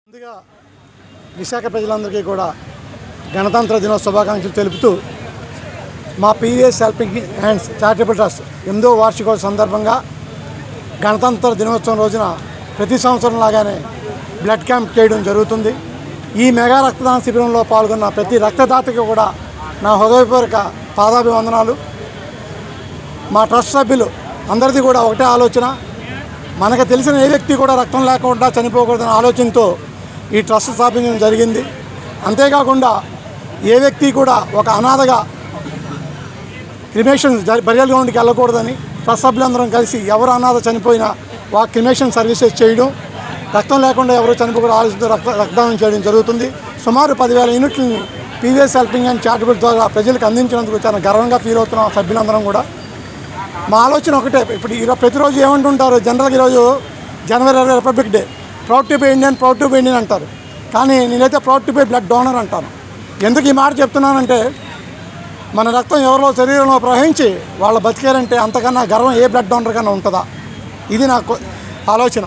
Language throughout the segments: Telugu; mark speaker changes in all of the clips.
Speaker 1: ముందుగా విశాఖ ప్రజలందరికీ కూడా గణతంత్ర దినోత్సవ శుభాకాంక్షలు తెలుపుతూ మా PVS helping hands charitable trust 8వ వార్షికోత్సవ సందర్భంగా గణతంత్ర దినోత్సవం రోజున ప్రతి సంవత్సరం లాగానే బ్లడ్ క్యాంప్ చేయడం జరుగుతుంది. ఈ మెగా రక్తదాన శిబిరంలో పాల్గొన్న ప్రతి రక్తదాతకి కూడా నా హృదయపూర్వక పాదాభివందనాలు. మా ట్రస్ట్ సభ్యులు అందరిది కూడా ఒకటే ఆలోచన, మనకు తెలిసిన ఏ వ్యక్తి కూడా రక్తం లేకుండా చనిపోకూడదనే ఆలోచనతో ఈ ట్రస్ట్ స్థాపించడం జరిగింది. అంతేకాకుండా ఏ వ్యక్తి కూడా ఒక అనాథగా క్రిమేషన్ బరియల్ గ్రౌండ్కి వెళ్ళకూడదని ట్రస్ట్ సభ్యులందరం కలిసి ఎవరు అనాథ చనిపోయినా వా క్రిమేషన్ సర్వీసెస్ చేయడం, రక్తం లేకుండా ఎవరు చనిపోకుండా ఆలోచనతో రక్తదానం చేయడం జరుగుతుంది. సుమారు 10,000 యూనిట్లని పీవీఎస్ హెల్పింగ్ అండ్ చారిటబుల్ ద్వారా ప్రజలకు అందించినందుకు చాలా గర్వంగా ఫీల్ అవుతున్నాం సభ్యులందరం కూడా. మా ఆలోచన ఒకటే, ఇప్పుడు ప్రతిరోజు ఏమంటుంటారు, జనరల్గా ఈరోజు జనవరి 20 republic day, proud to be Indian, proud to be Indian అంటారు. కానీ నేనైతే proud to be blood donor అంటాను. ఎందుకు ఈ మాట చెప్తున్నానంటే, మన రక్తం ఎవరిలో శరీరంలో ప్రవహించి వాళ్ళు బతికారంటే అంతకన్నా గర్వం ఏ బ్లడ్ డోనర్ కన్నా ఉంటుందా? ఇది నాకు ఆలోచన.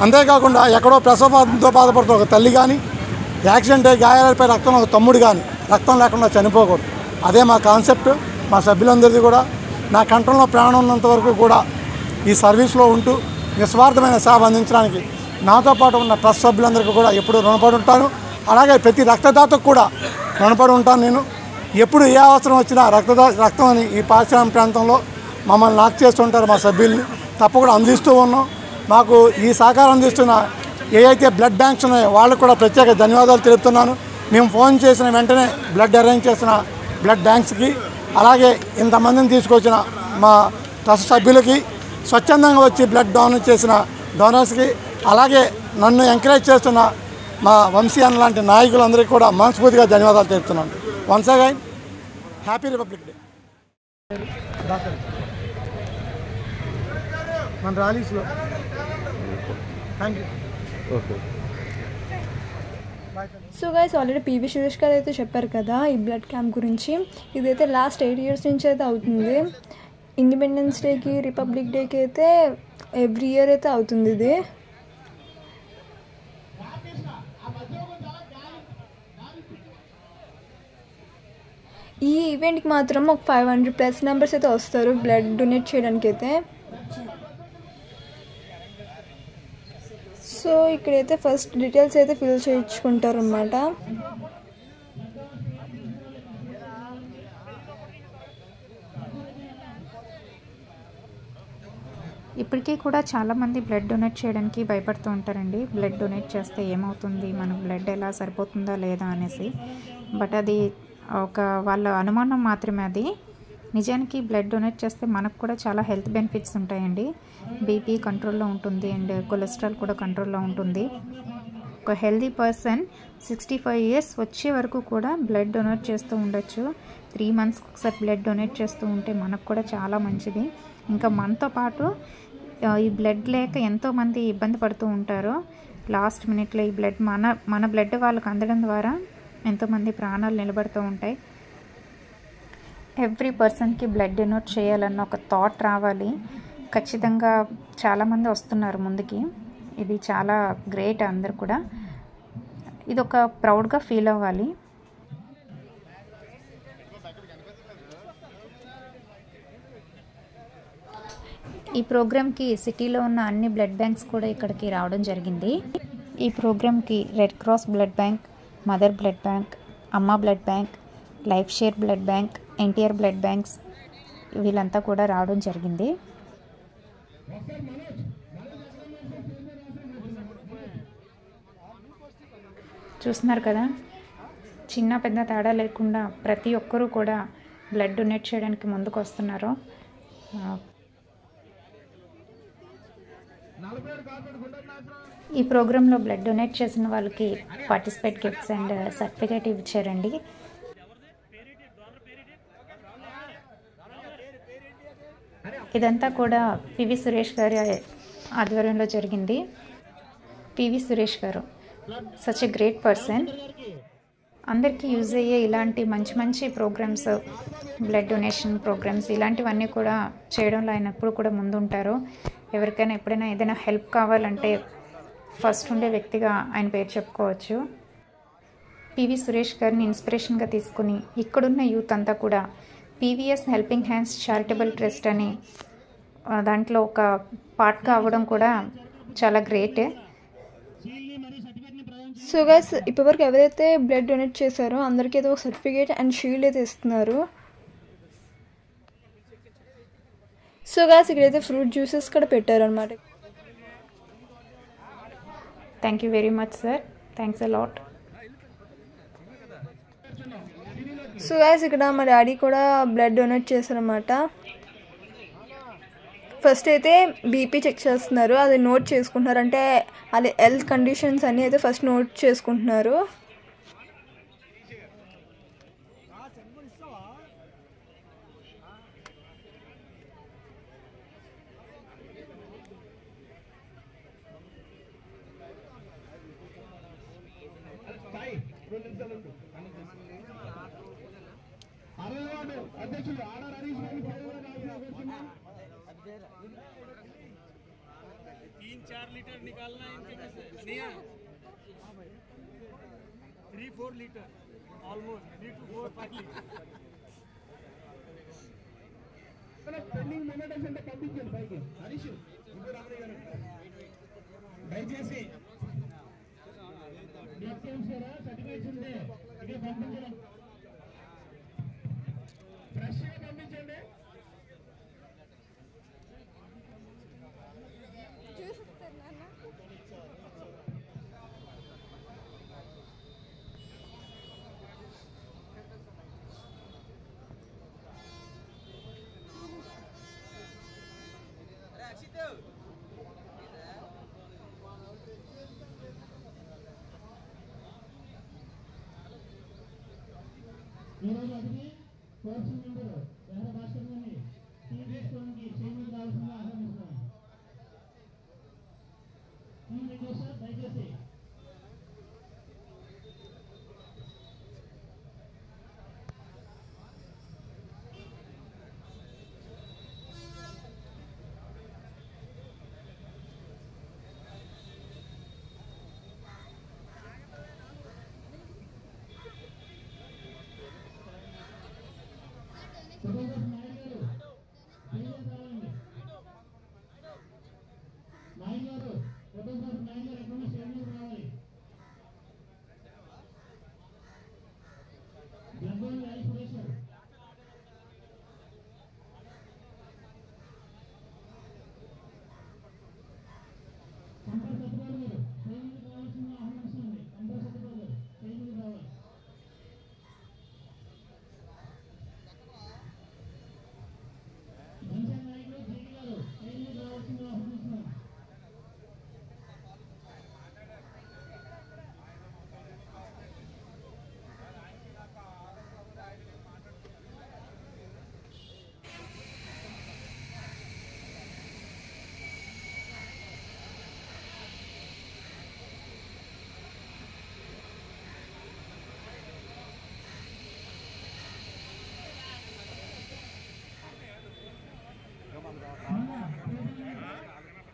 Speaker 1: అంతేకాకుండా ఎక్కడో ప్రసవంతో బాధపడుతున్న ఒక తల్లి కానీ, యాక్సిడెంట్ అయ్యి గాయాలపై రక్తం ఒక తమ్ముడు కానీ రక్తం లేకుండా చనిపోకూడదు. అదే మా కాన్సెప్ట్. మా సభ్యులందరిది కూడా నా కంట్రోల్లో ప్రాణం ఉన్నంత వరకు కూడా ఈ సర్వీస్లో ఉంటూ నిస్వార్థమైన సేవ అందించడానికి నాతో పాటు ఉన్న ట్రస్ట్ సభ్యులందరికీ కూడా ఎప్పుడూ రుణపడి ఉంటాను. అలాగే ప్రతి రక్తదాతకు కూడా రుణపడి ఉంటాను. నేను ఎప్పుడు ఏ అవసరం వచ్చినా రక్తం అని ఈ పారిశ్రామిక ప్రాంతంలో మమ్మల్ని నాక్ చేస్తుంటారు మా సభ్యుల్ని, తప్పకుండా అందిస్తూ ఉన్నాం. మాకు ఈ సహకారం అందిస్తున్న ఏవైతే బ్లడ్ బ్యాంక్స్ ఉన్నాయో వాళ్ళకు కూడా ప్రత్యేక ధన్యవాదాలు తెలుపుతున్నాను. మేము ఫోన్ చేసిన వెంటనే బ్లడ్ అరేంజ్ చేసిన బ్లడ్ బ్యాంక్స్కి, అలాగే ఇంతమందిని తీసుకొచ్చిన మా ట్రస్ట్ సభ్యులకి, స్వచ్ఛందంగా వచ్చి బ్లడ్ డొనేట్ చేసిన డోనర్స్కి, అలాగే నన్ను ఎంకరేజ్ చేస్తున్న మా వంశీ అన్న లాంటి నాయకులందరికీ కూడా మనస్ఫూర్తిగా ధన్యవాదాలు తెలుపుతున్నాను. Once again happy Republic Day. మన ర్యాలీస్లో thank you.
Speaker 2: So guys, already PV Suresh garu అయితే చెప్పారు కదా ఈ బ్లడ్ క్యాంప్ గురించి. ఇదైతే లాస్ట్ 8 years నుంచి అయితే అవుతుంది. ఇండిపెండెన్స్ డేకి, రిపబ్లిక్ డేకి అయితే ఎవ్రీ ఇయర్ అయితే అవుతుంది ఇది. ఈ ఈవెంట్కి మాత్రం ఒక 500+ మెంబర్స్ అయితే వస్తారు బ్లడ్ డొనేట్ చేయడానికి అయితే. సో ఇక్కడైతే ఫస్ట్ డీటెయిల్స్ అయితే ఫిల్ చేయించుకుంటారు అన్నమాట.
Speaker 3: ఇప్పటికీ కూడా చాలామంది బ్లడ్ డొనేట్ చేయడానికి భయపడుతూ ఉంటారండి. బ్లడ్ డొనేట్ చేస్తే ఏమవుతుంది, మన బ్లడ్ ఎలా సరిపోతుందా లేదా అనేసి. బట్ అది ఒక వాళ్ళ అనుమానం మాత్రమే. అది నిజానికి బ్లడ్ డొనేట్ చేస్తే మనకు కూడా చాలా హెల్త్ బెనిఫిట్స్ ఉంటాయండి. బీపీ కంట్రోల్లో ఉంటుంది అండ్ కొలెస్ట్రాల్ కూడా కంట్రోల్లో ఉంటుంది. ఒక హెల్తీ పర్సన్ 65 years వచ్చే వరకు కూడా బ్లడ్ డొనేట్ చేస్తూ ఉండొచ్చు. 3 monthsకి ఒకసారి బ్లడ్ డొనేట్ చేస్తూ ఉంటే మనకు కూడా చాలా మంచిది. ఇంకా మనతో పాటు ఈ బ్లడ్ లేక ఎంతోమంది ఇబ్బంది పడుతూ ఉంటారు. లాస్ట్ మినిట్లో ఈ బ్లడ్ మన బ్లడ్ వాళ్ళకు అందడం ద్వారా ఎంతోమంది ప్రాణాలు నిలబడుతూ ఉంటాయి. ఎవ్రీ పర్సన్కి బ్లడ్ డొనేట్ చేయాలన్న ఒక థాట్ రావాలి. ఖచ్చితంగా చాలామంది వస్తున్నారు ముందుకి. ఇది చాలా గ్రేట్. అందరు కూడా ఇది ఒక ప్రౌడ్గా ఫీల్ అవ్వాలి. ఈ ప్రోగ్రామ్కి సిటీలో ఉన్న అన్ని బ్లడ్ బ్యాంక్స్ కూడా ఇక్కడికి రావడం జరిగింది. ఈ ప్రోగ్రామ్కి Red Cross blood bank, Mother blood bank, Amma blood bank, Life Share blood bank, NTR blood banks వీళ్ళంతా కూడా రావడం జరిగింది. చూస్తున్నారు కదా, చిన్న పెద్ద తేడా లేకుండా ప్రతి ఒక్కరూ కూడా బ్లడ్ డొనేట్ చేయడానికి ముందుకు వస్తున్నారు. ఈ ప్రోగ్రాంలో బ్లడ్ డొనేట్ చేసిన వాళ్ళకి పార్టిసిపేట్ గిఫ్ట్స్ అండ్ సర్టిఫికేట్ ఇచ్చారండి. ఇదంతా కూడా పివి సురేష్ గారి ఆధ్వర్యంలో జరిగింది. పివి సురేష్ గారు సచ్ ఎ గ్రేట్ పర్సన్. అందరికీ యూజ్ అయ్యే ఇలాంటి మంచి మంచి ప్రోగ్రామ్స్, బ్లడ్ డొనేషన్ ప్రోగ్రామ్స్ ఇలాంటివన్నీ కూడా చేయడంలో ఆయన ఎప్పుడు కూడా ముందుంటారు. ఎవరికైనా ఎప్పుడైనా ఏదైనా హెల్ప్ కావాలంటే ఫస్ట్ ఉండే వ్యక్తిగా ఆయన పేరు చెప్పుకోవచ్చు. పివి సురేష్ గారిని ఇన్స్పిరేషన్గా తీసుకుని ఇక్కడున్న యూత్ అంతా కూడా PVS helping hands charitable trust అని దాంట్లో ఒక పార్ట్గా అవ్వడం కూడా చాలా గ్రేట్.
Speaker 2: సో గైస్, ఇప్పటివరకు ఎవరైతే బ్లడ్ డొనేట్ చేశారో అందరికీ ఏదో సర్టిఫికేట్ అండ్ షీల్డ్ అయితే ఇస్తున్నారు. సో గైస్, ఇక్కడైతే ఫ్రూట్ జ్యూసెస్ కూడా పెట్టారు అనమాట.
Speaker 3: Thank you very much sir, thanks a lot.
Speaker 2: So guys, ఇక్కడ మా డాడీ కూడా బ్లడ్ డొనేట్ చేశారనమాట. ఫస్ట్ అయితే బీపీ చెక్ చేస్తున్నారు, అది నోట్ చేసుకుంటున్నారు. అంటే అది హెల్త్ కండిషన్స్ అన్నీ అయితే ఫస్ట్ నోట్ చేసుకుంటున్నారు.
Speaker 4: निकालना इनके में से नहीं है 3-4 litre almost 3 to 4-5 litre pending మెమోటెన్స్ అంటే పంపించండి పైకి. హరీష్ ఇప్పుడు రామయ్య గారు దయచేసి సర్టిఫికేట్స్ ఉంటే ఇక్కడ పంపించండి, ఫ్రెష్గా పంపించండి. ఈరోజు అడిగి కోర్సు మెంబరు వేరే భాస్కర్ గారిని టీ తీసుకోవడానికి చేయడానికి రావాల్సిందిగా ఆహ్వానిస్తున్నాను. సార్ దయచేసి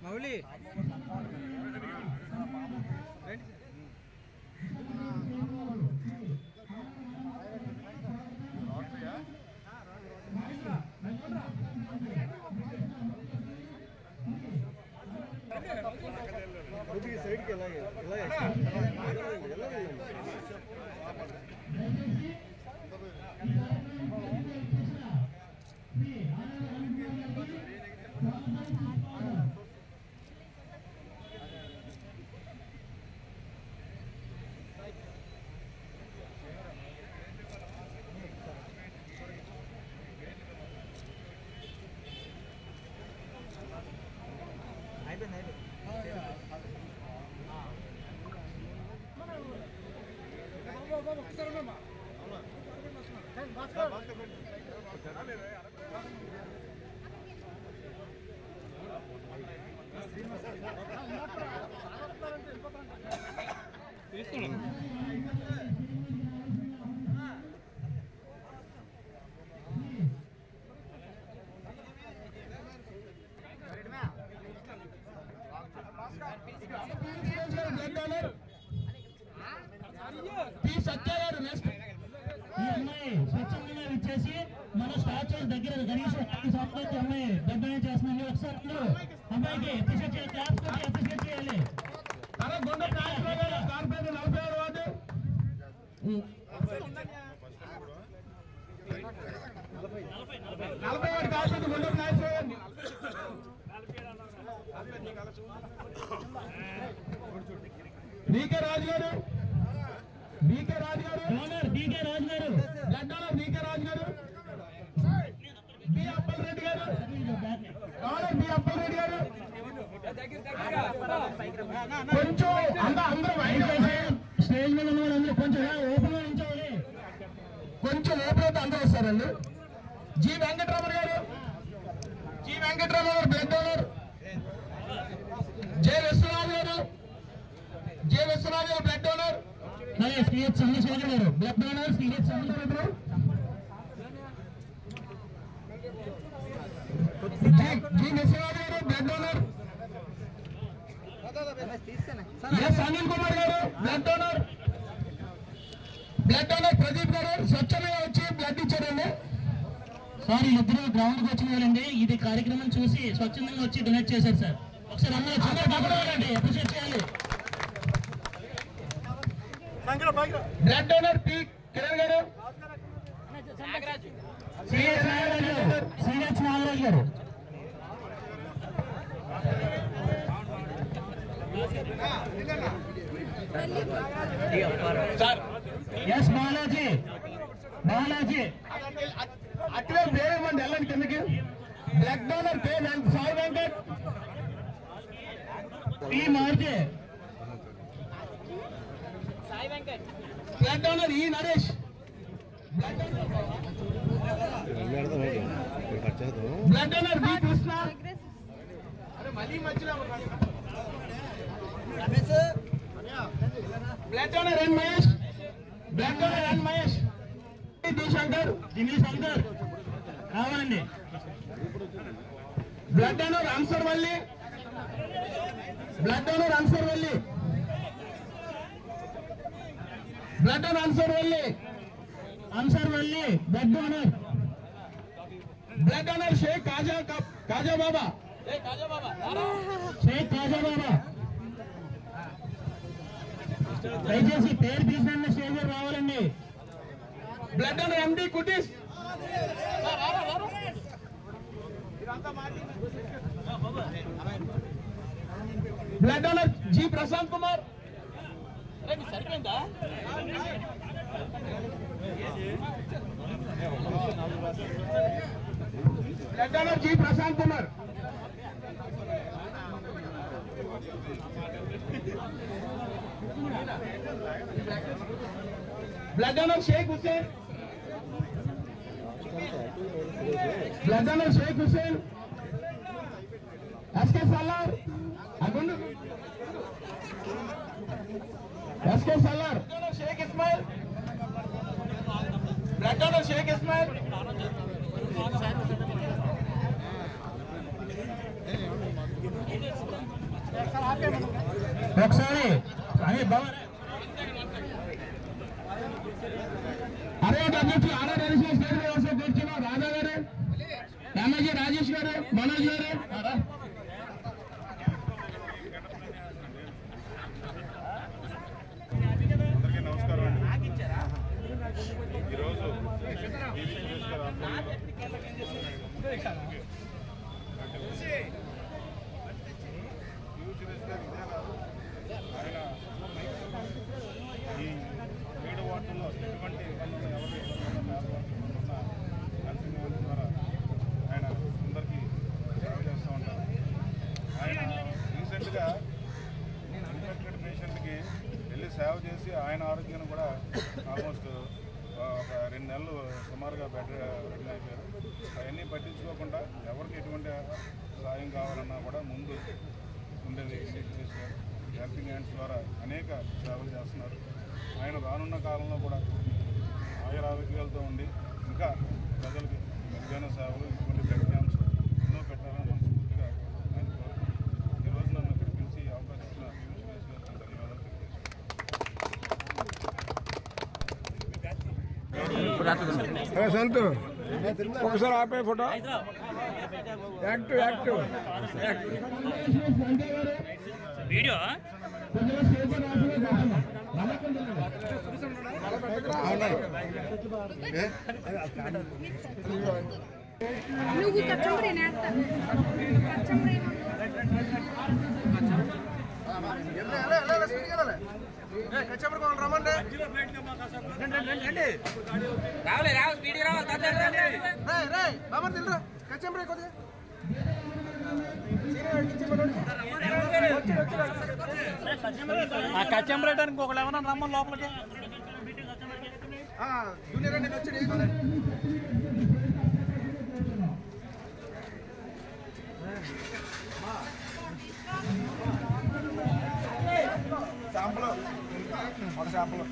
Speaker 4: మౌలి సైడ్కి బ్లడ్ డోనర్ పి సత్య గారు నెక్స్ట్. ఈ అమ్మాయి స్వచ్ఛందంగా ఇచ్చేసి మన స్టాచ్యూస్ దగ్గర కనీసం 5 సంవత్సరాలకి అమ్మాయి బ్లడ్ డొనేట్ చేస్తుంది. ఒకసారి అమ్మాయికి అప్రిషియేట్ చేయాలి, క్లాప్స్ తోటి అప్రిషియేట్ చేయాలి. కార్పొరేటర్ 46వ వార్డు 40 వార్డు కార్పొరేటర్ గుండె నాగేశ్వరరావు. బీకే రాజు గారు, బీకే రాజు గారు డోనర్, బీకే రాజు గారు బ్లడ్ డోనర్, బీకే రాజు గారు. బి అప్పల్ రెడ్డి గారు డోనర్, బి అప్పల్ రెడ్డి గారు. కొంచెం అందరూ స్టేజ్ మీద ఉన్న వాళ్ళందరూ కొంచెం ఓపెన్ గా ఉంచాలి, కొంచెం ఓపెన్ అయితే అందరూ వస్తారండి. జి వెంకటరామన్ గారు, జి వెంకటరామన్ గారు బ్లడ్ డోనర్. జె విశ్వనాథ్ గారు, J Vishwanath garu blood donor. CH Chandrasekhar గారు బ్లడ్ డోనర్, సిహెచ్ చంద్రశేఖర్ గారు. G Viswanath garu blood donor. S Anil Kumar garu blood donor. Blood donor Pradeep garu స్వచ్ఛంగా వచ్చి బ్లడ్ ఇచ్చారండి. సార్ వీళ్ళిద్దరూ గ్రౌండ్ కి వచ్చిన వాళ్ళండి. ఇది కార్యక్రమం చూసి స్వచ్ఛందంగా వచ్చి డొనేట్ చేశారు సార్. ఒకసారి అందరూ చిన్న పక్కడండి అప్రిషియేట్ చేయాలి. బ్లడ్ డోనర్ పి కిరణ్ గారు, సిహెచ్ నాగరాజు గారు, సిహెచ్ నాగరాజు గారు. ఎస్ బాలాజీ, బాలాజీ అట్లే వేరేమండి వెళ్ళండి కిందకి. Blood donor P Sai Venkat, P Maruthi. Blood donor E Naresh. Blood donor B Krishna. Blood donor N Mahesh, blood donor N Mahesh. D Shankar, Dinesh Shankar కావాలండి. Blood donor Ansar Valli, blood donor Ansar Valli, blood donor Ansar Valli, Ansar Valli blood donor. Blood donor Shaik Khaja Baba, Shaik Khaja Baba. దయచేసి పేరు తీసిన స్టేజ్ రావాలండి. బ్లడ్ డోనర్ ఎండి కుటీస్. Blood donor G Prashanth Kumar. సరిపోయిందా? Blood donor G Prashanth Kumar. Blood donor Shaik Hussain, blood donor Shaik Hussain. SK Sallar అగుండు, SK Sallar. Shaik Ismail, blood donor Shaik Ismail. ఒకసారి అరే అధ్యక్షులు ఆర్ఆర్ అడిషనల్ స్టేట్ వ్యవస్థ కూర్చున్న రాజా గారు, ఎమ్మెల్యే రాజేష్ గారు, మనోజ్ గారు.
Speaker 5: అందరికీ నమస్కారం అండి. ఈరోజు ఆయన ఈ 7 వార్డుల్లో ఎటువంటి ఇబ్బందులు ఎవరు కన్సల్టెంట్ ద్వారా ఆయన అందరికీ సేవ చేస్తూ ఉంటారు. ఆయన రీసెంట్గా ఇన్ఫెక్టెడ్ పేషెంట్కి వెళ్ళి సేవ చేసి ఆయన ఆరోగ్యాన్ని కూడా ఆల్మోస్ట్ ఒక 2 నెలలు సుమారుగా రెడీ అయిపోయారు. అవన్నీ పట్టించుకోకుండా ఎవరికి ఎటువంటి సాయం కావాలన్నా కూడా ముందు ఉండేది చేశారు. హెల్పింగ్ హ్యాండ్స్ ద్వారా అనేక సేవలు చేస్తున్నారు. ఆయన రానున్న కాలంలో కూడా ఆయురారోగ్యాలతో ఉండి ఇంకా ప్రజలకు మెరుగైన సేవలు ఇటువంటి బ్లడ్ క్యాంప్స్ ఎన్నో పెట్టాలని మనస్ఫూర్తిగా ఆయన కోరుతున్నాను. ఈరోజు నన్ను ఇక్కడ పిలిచి అవకాశం ఇచ్చిన
Speaker 6: సంతు ఒకసారి ఆపే ఫోటో యాక్టివ్
Speaker 7: వీడియో
Speaker 8: నువ్వు కచ్చంబరి నేస్తా కచ్చంబరి
Speaker 7: కచ్చంబరేటానికి ఒకళ్ళు ఏమన్నా రమ్మని లోపలికి
Speaker 6: శాంపుల్ ఒక శాంపుల్